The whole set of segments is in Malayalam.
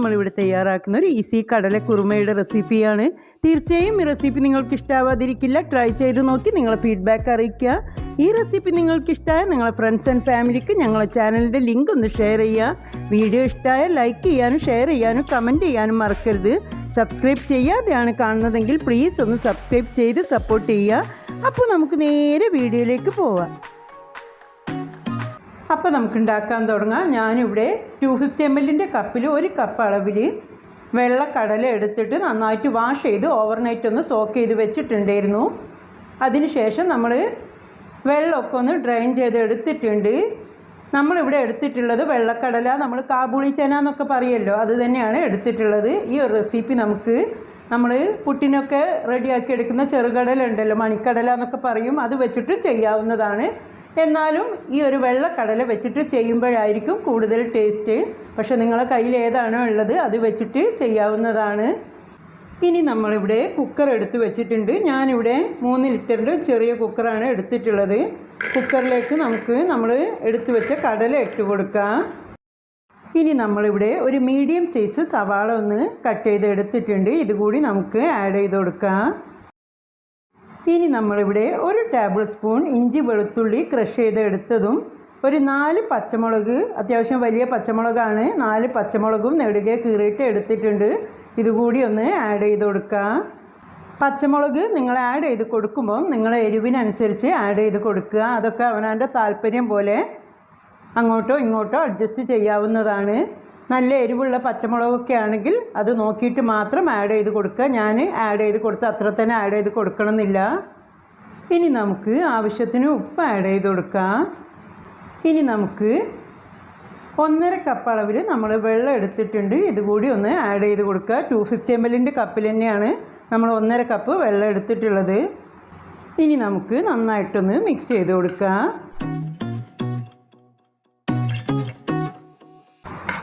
നമ്മളിവിടെ തയ്യാറാക്കുന്ന ഒരു ഈസി കടല കുറുമയുടെ റെസിപ്പിയാണ്. തീർച്ചയായും ഈ റെസിപ്പി നിങ്ങൾക്ക് ഇഷ്ടാവാതിരിക്കില്ല. ട്രൈ ചെയ്ത് നോക്കി നിങ്ങളെ ഫീഡ്ബാക്ക് അറിയിക്കുക. ഈ റെസിപ്പി നിങ്ങൾക്ക് ഇഷ്ടമായ നിങ്ങളെ ഫ്രണ്ട്സ് ആൻഡ് ഫാമിലിക്ക് ഞങ്ങളെ ചാനലിൻ്റെ ലിങ്ക് ഒന്ന് ഷെയർ ചെയ്യുക. വീഡിയോ ഇഷ്ടമായ ലൈക്ക് ചെയ്യാനും ഷെയർ ചെയ്യാനും കമൻറ്റ് ചെയ്യാനും മറക്കരുത്. സബ്സ്ക്രൈബ് ചെയ്യാതെയാണ് കാണുന്നതെങ്കിൽ പ്ലീസ് ഒന്ന് സബ്സ്ക്രൈബ് ചെയ്ത് സപ്പോർട്ട് ചെയ്യുക. അപ്പോൾ നമുക്ക് നേരെ വീഡിയോയിലേക്ക് പോവാം. അപ്പോൾ നമുക്ക് ഉണ്ടാക്കാൻ തുടങ്ങാം. ഞാനിവിടെ 250 ml കപ്പിൽ 1 കപ്പ് അളവിൽ വെള്ളക്കടല എടുത്തിട്ട് നന്നായിട്ട് വാഷ് ചെയ്ത് ഓവർനൈറ്റ് ഒന്ന് സോക്ക് ചെയ്ത് വെച്ചിട്ടുണ്ടായിരുന്നു. അതിനുശേഷം നമ്മൾ വെള്ളമൊക്കെ ഒന്ന് ഡ്രെയിൻ ചെയ്ത് എടുത്തിട്ടുണ്ട്. നമ്മളിവിടെ എടുത്തിട്ടുള്ളത് വെള്ളക്കടല, നമ്മൾ കാബൂളി ചന എന്നൊക്കെ പറയുമല്ലോ, അത് തന്നെയാണ് എടുത്തിട്ടുള്ളത്. ഈ ഒരു റെസിപ്പി നമുക്ക് നമ്മൾ പുട്ടിനൊക്കെ റെഡിയാക്കി എടുക്കുന്ന ചെറുകടല ഉണ്ടല്ലോ, മണിക്കടല എന്നൊക്കെ പറയും, അത് വെച്ചിട്ട് ചെയ്യാവുന്നതാണ്. എന്നാലും ഈ ഒരു വെള്ളക്കടല വെച്ചിട്ട് ചെയ്യുമ്പോഴായിരിക്കും കൂടുതൽ ടേസ്റ്റ്. പക്ഷെ നിങ്ങളുടെ കയ്യിൽ ഏതാണോ ഉള്ളത് അത് വെച്ചിട്ട് ചെയ്യാവുന്നതാണ്. ഇനി നമ്മളിവിടെ കുക്കർ എടുത്ത് വെച്ചിട്ടുണ്ട്. ഞാനിവിടെ 3 ലിറ്ററിൻ്റെ ചെറിയ കുക്കറാണ് എടുത്തിട്ടുള്ളത്. കുക്കറിലേക്ക് നമ്മൾ എടുത്തു വെച്ച കടല ഇട്ട് കൊടുക്കാം. ഇനി നമ്മളിവിടെ ഒരു മീഡിയം സൈസ് സവാള ഒന്ന് കട്ട് ചെയ്ത് എടുത്തിട്ടുണ്ട്. ഇതുകൂടി നമുക്ക് ആഡ് ചെയ്ത് കൊടുക്കാം. ഇനി നമ്മളിവിടെ 1 ടേബിൾ സ്പൂൺ ഇഞ്ചി വെളുത്തുള്ളി ക്രഷ് ചെയ്ത് എടുത്തതും, ഒരു 4 പച്ചമുളക്, അത്യാവശ്യം വലിയ പച്ചമുളകാണ്, 4 പച്ചമുളകും നെടുകെ കീറിയിട്ട് എടുത്തിട്ടുണ്ട്. ഇതുകൂടി ഒന്ന് ആഡ് ചെയ്ത് കൊടുക്കാം. പച്ചമുളക് നിങ്ങൾ ആഡ് ചെയ്ത് കൊടുക്കുമ്പോൾ നിങ്ങളെ എരിവിനനുസരിച്ച് ആഡ് ചെയ്ത് കൊടുക്കുക. അതൊക്കെ അവനവൻ്റെ താല്പര്യം പോലെ അങ്ങോട്ടോ ഇങ്ങോട്ടോ അഡ്ജസ്റ്റ് ചെയ്യാവുന്നതാണ്. നല്ല എരിവുള്ള പച്ചമുളകൊക്കെ ആണെങ്കിൽ അത് നോക്കിയിട്ട് മാത്രം ആഡ് ചെയ്ത് കൊടുക്കുക. ഞാൻ ആഡ് ചെയ്ത് കൊടുത്ത് അത്ര തന്നെ ആഡ് ചെയ്ത് കൊടുക്കണമെന്നില്ല. ഇനി നമുക്ക് ആവശ്യത്തിന് ഉപ്പ് ആഡ് ചെയ്ത് കൊടുക്കാം. ഇനി നമുക്ക് 1.5 കപ്പ് അളവിൽ നമ്മൾ വെള്ളം എടുത്തിട്ടുണ്ട്. ഇതുകൂടി ഒന്ന് ആഡ് ചെയ്ത് കൊടുക്കുക. 250 ml കപ്പിൽ തന്നെയാണ് നമ്മൾ 1.5 കപ്പ് വെള്ളം എടുത്തിട്ടുള്ളത്. ഇനി നമുക്ക് നന്നായിട്ടൊന്ന് മിക്സ് ചെയ്ത് കൊടുക്കാം.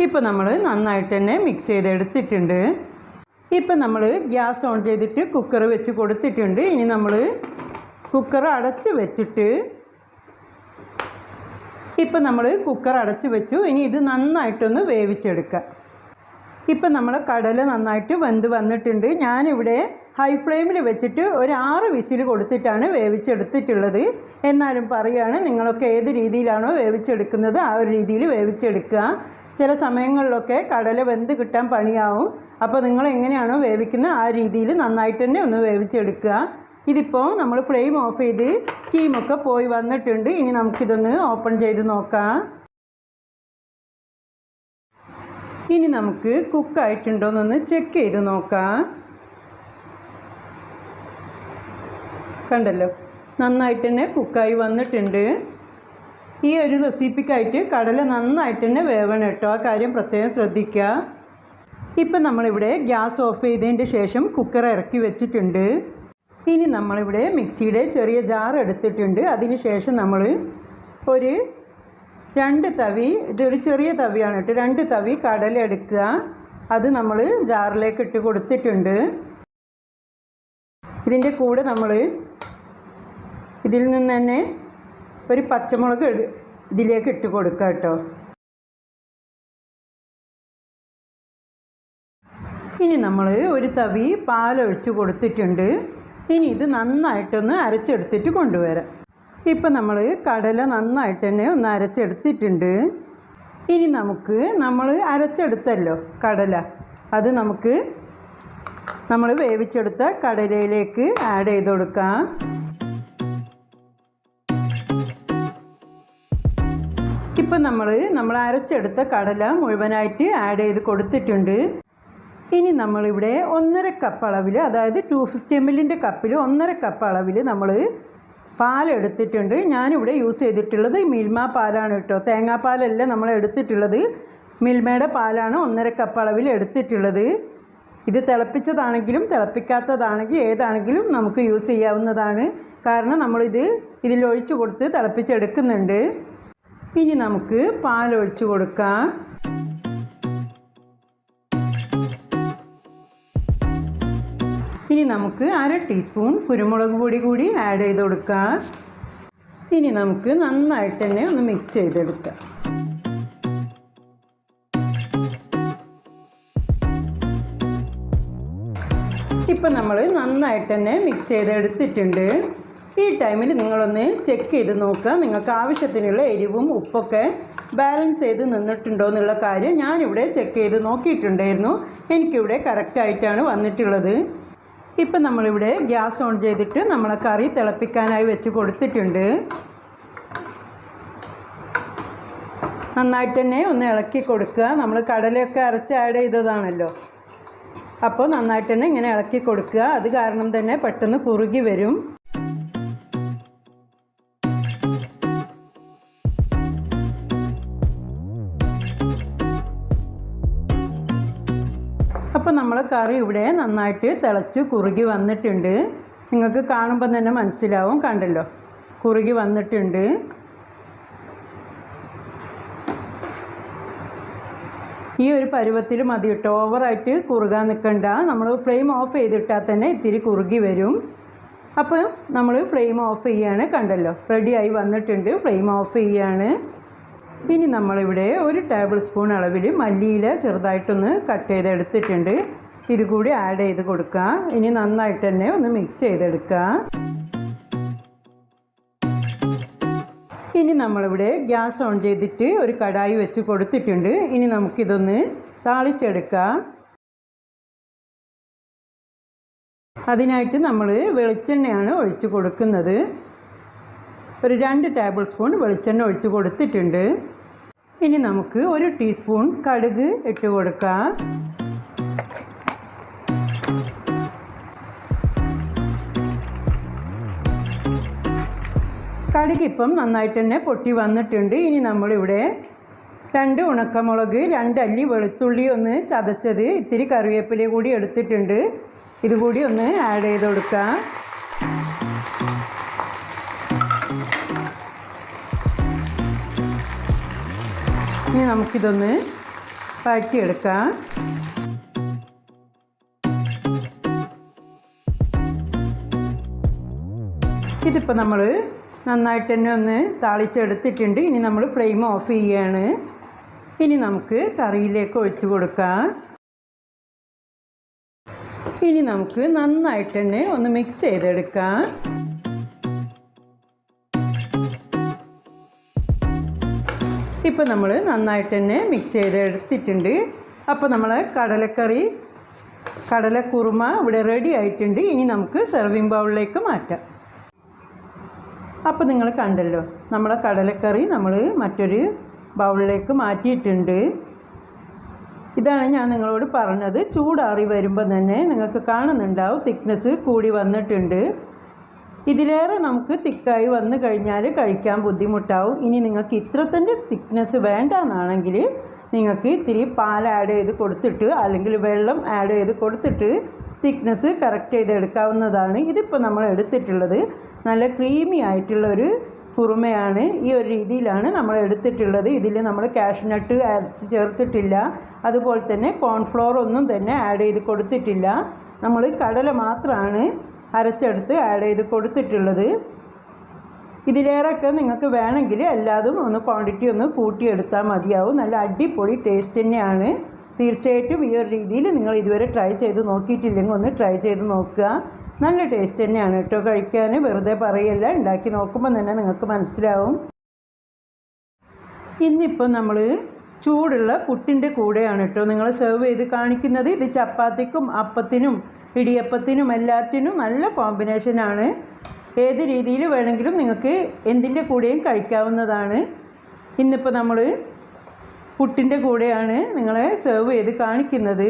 ഇപ്പോൾ നമ്മൾ നന്നായിട്ട് തന്നെ മിക്സ് ചെയ്ത് എടുത്തിട്ടുണ്ട്. ഇപ്പം നമ്മൾ ഗ്യാസ് ഓൺ ചെയ്തിട്ട് കുക്കർ വെച്ച് കൊടുത്തിട്ടുണ്ട്. ഇനി നമ്മൾ കുക്കർ അടച്ച് വെച്ചിട്ട് കുക്കർ അടച്ച് വെച്ചു. ഇനി ഇത് നന്നായിട്ടൊന്ന് വേവിച്ചെടുക്കാം. ഇപ്പം നമ്മൾ കടല നന്നായിട്ട് വെന്ത് വന്നിട്ടുണ്ട്. ഞാനിവിടെ ഹൈ ഫ്ലെയിമിൽ വെച്ചിട്ട് ഒരു 6 വിസിൽ കൊടുത്തിട്ടാണ് വേവിച്ചെടുത്തിട്ടുള്ളത്. എന്നാലും പറയുകയാണ്, നിങ്ങളൊക്കെ ഏത് രീതിയിലാണോ വേവിച്ചെടുക്കുന്നത് ആ ഒരു രീതിയിൽ വേവിച്ചെടുക്കുക. ചില സമയങ്ങളിലൊക്കെ കടല വെന്ത് കിട്ടാൻ പണിയാവും. അപ്പോൾ നിങ്ങൾ എങ്ങനെയാണോ വേവിക്കുന്നത് ആ രീതിയിൽ നന്നായിട്ട് തന്നെ ഒന്ന് വേവിച്ചെടുക്കുക. ഇതിപ്പോൾ നമ്മൾ ഫ്ലെയിം ഓഫ് ചെയ്ത് സ്റ്റീമൊക്കെ പോയി വന്നിട്ടുണ്ട്. ഇനി നമുക്കിതൊന്ന് ഓപ്പൺ ചെയ്ത് നോക്കാം. ഇനി നമുക്ക് കുക്കായിട്ടുണ്ടോയെന്നൊന്ന് ചെക്ക് ചെയ്ത് നോക്കാം. കണ്ടല്ലോ, നന്നായിട്ട് തന്നെ കുക്കായി വന്നിട്ടുണ്ട്. ഈ ഒരു റെസിപ്പിക്കായിട്ട് കടല നന്നായിട്ട് തന്നെ വേവണം കേട്ടോ, ആ കാര്യം പ്രത്യേകം ശ്രദ്ധിക്കുക. ഇപ്പം നമ്മളിവിടെ ഗ്യാസ് ഓഫ് ചെയ്തതിൻ്റെ ശേഷം കുക്കർ ഇറക്കി വെച്ചിട്ടുണ്ട്. ഇനി നമ്മളിവിടെ മിക്സിയുടെ ചെറിയ ജാർ എടുത്തിട്ടുണ്ട്. അതിന് ശേഷം നമ്മൾ ഒരു 2 തവി, ഇതൊരു ചെറിയ തവിയാണ് കേട്ടോ, 2 തവി കടല എടുക്കുക. അത് നമ്മൾ ജാറിലേക്ക് ഇട്ട് കൊടുത്തിട്ടുണ്ട്. ഇതിൻ്റെ കൂടെ നമ്മൾ ഇതിൽ നിന്ന് തന്നെ ഒരു പച്ചമുളക് ഇതിലേക്ക് ഇട്ട് കൊടുക്കുക കേട്ടോ. ഇനി നമ്മൾ ഒരു തവി പാലൊഴിച്ച് കൊടുത്തിട്ടുണ്ട്. ഇനി ഇത് നന്നായിട്ടൊന്ന് അരച്ചെടുത്തിട്ട് കൊണ്ടുവരാം. ഇപ്പം നമ്മൾ കടല നന്നായിട്ട് തന്നെ ഒന്ന് അരച്ചെടുത്തിട്ടുണ്ട്. ഇനി നമുക്ക് നമ്മൾ അരച്ചെടുത്തല്ലോ കടല, അത് നമുക്ക് നമ്മൾ വേവിച്ചെടുത്ത കടലയിലേക്ക് ആഡ് ചെയ്ത് കൊടുക്കാം. ഇപ്പം നമ്മൾ അരച്ചെടുത്ത കടല മുഴുവനായിട്ട് ആഡ് ചെയ്ത് കൊടുത്തിട്ടുണ്ട്. ഇനി നമ്മളിവിടെ 1.5 കപ്പ് അളവിൽ, അതായത് 250 ml കപ്പിൽ 1.5 കപ്പ് അളവിൽ നമ്മൾ പാലെടുത്തിട്ടുണ്ട്. ഞാനിവിടെ യൂസ് ചെയ്തിട്ടുള്ളത് മിൽമ പാലാണ് കേട്ടോ, തേങ്ങാപ്പാലല്ല നമ്മൾ എടുത്തിട്ടുള്ളത്, മിൽമയുടെ പാലാണ് 1.5 കപ്പ് അളവിൽ എടുത്തിട്ടുള്ളത്. ഇത് തിളപ്പിച്ചതാണെങ്കിലും തിളപ്പിക്കാത്തതാണെങ്കിൽ ഏതാണെങ്കിലും നമുക്ക് യൂസ് ചെയ്യാവുന്നതാണ്. കാരണം നമ്മളിത് ഇതിലൊഴിച്ച് കൊടുത്ത് തിളപ്പിച്ചെടുക്കുന്നുണ്ട്. ഇനി നമുക്ക് പാലൊഴിച്ച് കൊടുക്കാം. ഇനി നമുക്ക് 1/2 ടീസ്പൂൺ കുരുമുളക് പൊടി കൂടി ആഡ് ചെയ്ത് കൊടുക്കാം. ഇനി നമുക്ക് നന്നായിട്ട് തന്നെ ഒന്ന് മിക്സ് ചെയ്തെടുക്കാം. ഇപ്പം നമ്മൾ നന്നായിട്ട് തന്നെ മിക്സ് ചെയ്തെടുത്തിട്ടുണ്ട്. ഈ ടൈമിൽ നിങ്ങളൊന്ന് ചെക്ക് ചെയ്ത് നോക്കുക, നിങ്ങൾക്ക് ആവശ്യത്തിനുള്ള എരിവും ഉപ്പൊക്കെ ബാലൻസ് ചെയ്ത് നിന്നിട്ടുണ്ടോ എന്നുള്ള കാര്യം ഞാനിവിടെ ചെക്ക് ചെയ്ത് നോക്കിയിട്ടുണ്ടായിരുന്നു. എനിക്കിവിടെ കറക്റ്റായിട്ടാണ് വന്നിട്ടുള്ളത്. ഇപ്പം നമ്മളിവിടെ ഗ്യാസ് ഓൺ ചെയ്തിട്ട് നമ്മളെ കറി തിളപ്പിക്കാനായി വെച്ച് കൊടുത്തിട്ടുണ്ട്. നന്നായിട്ട് തന്നെ ഒന്ന് ഇളക്കി കൊടുക്കുക. നമ്മൾ കടലയൊക്കെ അരച്ച് ആഡ് ചെയ്തതാണല്ലോ, അപ്പോൾ നന്നായിട്ട് തന്നെ ഇങ്ങനെ ഇളക്കി കൊടുക്കുക. അത് കാരണം തന്നെ പെട്ടെന്ന് കുറുകി വരും. അപ്പോൾ നമ്മൾ കറി ഇവിടെ നന്നായിട്ട് തിളച്ച് കുറുകി വന്നിട്ടുണ്ട്. നിങ്ങൾക്ക് കാണുമ്പോൾ തന്നെ മനസ്സിലാവും, കണ്ടല്ലോ കുറുകി വന്നിട്ടുണ്ട്. ഈ ഒരു പരുവത്തിൽ മതി കേട്ടോ, ഓവറായിട്ട് കുറുകാൻ നിൽക്കണ്ട. നമ്മൾ ഫ്ലെയിം ഓഫ് ചെയ്തിട്ടാൽ തന്നെ ഇത്തിരി കുറുകി വരും. അപ്പോൾ നമ്മൾ ഫ്ലെയിം ഓഫ് ചെയ്യാണ്. കണ്ടല്ലോ റെഡിയായി വന്നിട്ടുണ്ട്. ഫ്ലെയിം ഓഫ് ചെയ്യാണ്. ഇനി നമ്മളിവിടെ 1 ടേബിൾ സ്പൂൺ അളവിൽ മല്ലിയില ചെറുതായിട്ടൊന്ന് കട്ട് ചെയ്തെടുത്തിട്ടുണ്ട്. ഇത് കൂടി ആഡ് ചെയ്ത് കൊടുക്കുക. ഇനി നന്നായിട്ട് തന്നെ ഒന്ന് മിക്സ് ചെയ്തെടുക്കുക. ഇനി നമ്മളിവിടെ ഗ്യാസ് ഓൺ ചെയ്തിട്ട് ഒരു കടായി വെച്ച് കൊടുത്തിട്ടുണ്ട്. ഇനി നമുക്കിതൊന്ന് താളിച്ചെടുക്കാം. അതിനായിട്ട് നമ്മൾ വെളിച്ചെണ്ണയാണ് ഒഴിച്ച് കൊടുക്കുന്നത്. ഒരു 2 ടേബിൾ സ്പൂൺ വെളിച്ചെണ്ണ ഒഴിച്ച് കൊടുത്തിട്ടുണ്ട്. ഇനി നമുക്ക് 1 ടീസ്പൂൺ കടുക് ഇട്ട് കൊടുക്കാം. കടുക് ഇപ്പം നന്നായിട്ട് തന്നെ പൊട്ടി വന്നിട്ടുണ്ട്. ഇനി നമ്മളിവിടെ 2 ഉണക്കമുളക്, 2 അല്ലി വെളുത്തുള്ളി ഒന്ന് ചതച്ചത്, ഇത്തിരി കറിവേപ്പില കൂടി എടുത്തിട്ടുണ്ട്. ഇതുകൂടി ഒന്ന് ആഡ് ചെയ്ത് കൊടുക്കാം. ഇനി നമുക്കിതൊന്ന് വഴറ്റിയെടുക്കാം. ഇതിപ്പോൾ നമ്മൾ നന്നായിട്ട് തന്നെ ഒന്ന് താളിച്ചെടുത്തിട്ടുണ്ട്. ഇനി നമ്മൾ ഫ്ലെയിം ഓഫ് ചെയ്യുകയാണ്. ഇനി നമുക്ക് കറിയിലേക്ക് ഒഴിച്ച് കൊടുക്കാം. ഇനി നമുക്ക് നന്നായിട്ട് തന്നെ ഒന്ന് മിക്സ് ചെയ്തെടുക്കാം. ഇപ്പോൾ നമ്മൾ നന്നായിട്ട് തന്നെ മിക്സ് ചെയ്തെടുത്തിട്ടുണ്ട്. അപ്പോൾ നമ്മൾ കടലക്കുറുമ ഇവിടെ റെഡി ആയിട്ടുണ്ട്. ഇനി നമുക്ക് സെർവിങ് ബൗളിലേക്ക് മാറ്റാം. അപ്പോൾ നിങ്ങൾ കണ്ടല്ലോ നമ്മളെ കടലക്കറി നമ്മൾ മറ്റൊരു ബൗളിലേക്ക് മാറ്റിയിട്ടുണ്ട്. ഇതാണ് ഞാൻ നിങ്ങളോട് പറഞ്ഞത്. ചൂടാറി വരുമ്പോൾ തന്നെ നിങ്ങൾക്ക് കാണുന്നുണ്ടാവും തിക്നെസ് കൂടി വന്നിട്ടുണ്ട്. ഇതിലേറെ നമുക്ക് തിക്കായി വന്നു കഴിഞ്ഞാൽ കഴിക്കാൻ ബുദ്ധിമുട്ടാവും. ഇനി നിങ്ങൾക്ക് ഇത്ര തന്നെ തിക്നെസ് വേണ്ടെന്നാണെങ്കിൽ നിങ്ങൾക്ക് ഇത്തിരി പാൽ ആഡ് ചെയ്ത് കൊടുത്തിട്ട് അല്ലെങ്കിൽ വെള്ളം ആഡ് ചെയ്ത് കൊടുത്തിട്ട് തിക്നെസ് കറക്റ്റ് ചെയ്തെടുക്കാവുന്നതാണ്. ഇതിപ്പോൾ നമ്മൾ എടുത്തിട്ടുള്ളത് നല്ല ക്രീമി ആയിട്ടുള്ളൊരു കുറുമയാണ്. ഈ ഒരു രീതിയിലാണ് നമ്മൾ എടുത്തിട്ടുള്ളത്. ഇതിൽ നമ്മൾ കാഷ്നട്ട് അരച്ച് ചേർത്തിട്ടില്ല, അതുപോലെ തന്നെ കോൺഫ്ലോർ ഒന്നും തന്നെ ആഡ് ചെയ്ത് കൊടുത്തിട്ടില്ല. നമ്മൾ കടല മാത്രമാണ് അരച്ചെടുത്ത് ആഡ് ചെയ്ത് കൊടുത്തിട്ടുള്ളത്. ഇതിലേറെയൊക്കെ നിങ്ങൾക്ക് വേണമെങ്കിൽ എല്ലാതും ഒന്ന് ക്വാണ്ടിറ്റി ഒന്ന് കൂട്ടിയെടുത്താൽ മതിയാവും. നല്ല അടിപൊളി ടേസ്റ്റ് തന്നെയാണ്. തീർച്ചയായിട്ടും ഈ ഒരു രീതിയിൽ നിങ്ങൾ ഇതുവരെ ട്രൈ ചെയ്ത് നോക്കിയിട്ടില്ലെങ്കിൽ ഒന്ന് ട്രൈ ചെയ്ത് നോക്കുക. നല്ല ടേസ്റ്റ് തന്നെയാണ് കേട്ടോ കഴിക്കാൻ. വെറുതെ പറയല്ല, ഉണ്ടാക്കി നോക്കുമ്പോൾ തന്നെ നിങ്ങൾക്ക് മനസ്സിലാവും. ഇന്നിപ്പോൾ നമ്മൾ ചൂടുള്ള പുട്ടിൻ്റെ കൂടെയാണ് കേട്ടോ നിങ്ങൾ സെർവ് ചെയ്ത് കാണിക്കുന്നത്. ഇത് ചപ്പാത്തിക്കും അപ്പത്തിനും ഇടിയപ്പത്തിനും എല്ലാത്തിനും നല്ല കോമ്പിനേഷനാണ്. ഏത് രീതിയിൽ വേണമെങ്കിലും നിങ്ങൾക്ക് എന്തിൻ്റെ കൂടെയും കഴിക്കാവുന്നതാണ്. ഇന്നിപ്പോൾ നമ്മൾ പുട്ടിൻ്റെ കൂടെയാണ് നിങ്ങളെ സെർവ് ചെയ്ത് കാണിക്കുന്നത്.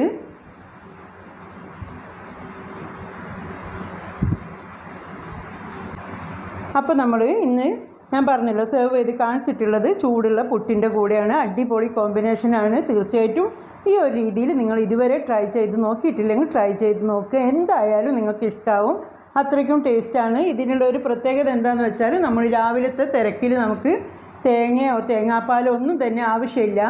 അപ്പോൾ നമ്മൾ ഇന്ന് ഞാൻ പറഞ്ഞല്ലോ സെർവ് ചെയ്ത് കാണിച്ചിട്ടുള്ളത് ചൂടുള്ള പുട്ടിൻ്റെ കൂടെയാണ്. അടിപൊളി കോമ്പിനേഷനാണ്. തീർച്ചയായിട്ടും ഈ ഒരു രീതിയിൽ നിങ്ങൾ ഇതുവരെ ട്രൈ ചെയ്ത് നോക്കിയിട്ടില്ലെങ്കിൽ ട്രൈ ചെയ്ത് നോക്കുക. എന്തായാലും നിങ്ങൾക്ക് ഇഷ്ടമാവും. അത്രയ്ക്കും ടേസ്റ്റാണ്. ഇതിനുള്ള ഒരു പ്രത്യേകത എന്താണെന്ന് വെച്ചാൽ നമ്മൾ രാവിലത്തെ തിരക്കിൽ നമുക്ക് തേങ്ങയോ തേങ്ങാപ്പാലോ ഒന്നും തന്നെ ആവശ്യമില്ല.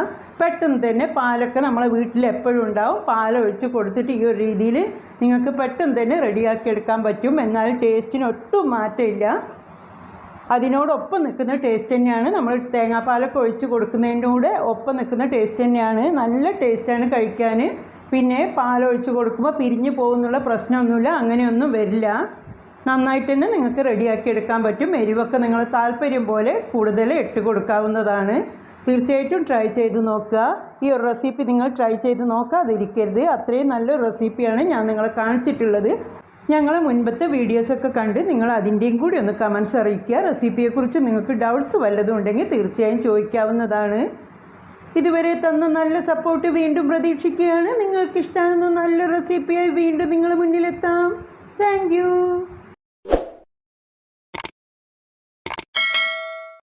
പെട്ടെന്ന് തന്നെ പാലൊക്കെ നമ്മളെ വീട്ടിൽ എപ്പോഴും ഉണ്ടാവും. പാലൊഴിച്ച് കൊടുത്തിട്ട് ഈ ഒരു രീതിയിൽ നിങ്ങൾക്ക് പെട്ടെന്ന് തന്നെ റെഡിയാക്കി എടുക്കാൻ പറ്റും. എന്നാൽ ടേസ്റ്റിന് ഒട്ടും മാറ്റമില്ല. അതിനോടൊപ്പം നിൽക്കുന്ന ടേസ്റ്റ് തന്നെയാണ്. നമ്മൾ തേങ്ങാപ്പാലൊക്കെ ഒഴിച്ച് കൊടുക്കുന്നതിൻ്റെ കൂടെ ഒപ്പം നിൽക്കുന്ന ടേസ്റ്റ് തന്നെയാണ്. നല്ല ടേസ്റ്റാണ് കഴിക്കാൻ. പിന്നെ പാലൊഴിച്ച് കൊടുക്കുമ്പോൾ പിരിഞ്ഞ് പോകുന്നുള്ള പ്രശ്നമൊന്നുമില്ല, അങ്ങനെയൊന്നും വരില്ല. നന്നായിട്ട് തന്നെ നിങ്ങൾക്ക് റെഡിയാക്കി എടുക്കാൻ പറ്റും. എരിവൊക്കെ നിങ്ങൾ താല്പര്യം പോലെ കൂടുതൽ ഇട്ട് കൊടുക്കാവുന്നതാണ്. തീർച്ചയായിട്ടും ട്രൈ ചെയ്ത് നോക്കുക. ഈ ഒരു റെസിപ്പി നിങ്ങൾ ട്രൈ ചെയ്ത് നോക്കാതിരിക്കരുത്. അത്രയും നല്ലൊരു റെസിപ്പിയാണ് ഞാൻ നിങ്ങളെ കാണിച്ചിട്ടുള്ളത്. ഞങ്ങളെ മുൻപത്തെ വീഡിയോസൊക്കെ കണ്ട് നിങ്ങൾ അതിൻ്റെയും കൂടി ഒന്ന് കമൻസ് അറിയിക്കുക. റെസിപ്പിയെക്കുറിച്ച് നിങ്ങൾക്ക് ഡൗട്ട്സ് വല്ലതും ഉണ്ടെങ്കിൽ തീർച്ചയായും ചോദിക്കാവുന്നതാണ്. ഇതുവരെ തന്ന നല്ല സപ്പോർട്ട് വീണ്ടും പ്രതീക്ഷിക്കുകയാണ്. നിങ്ങൾക്ക് ഇഷ്ടമാകുന്ന നല്ല റെസിപ്പിയായി വീണ്ടും നിങ്ങളുടെ മുന്നിലെത്താം. Thank you.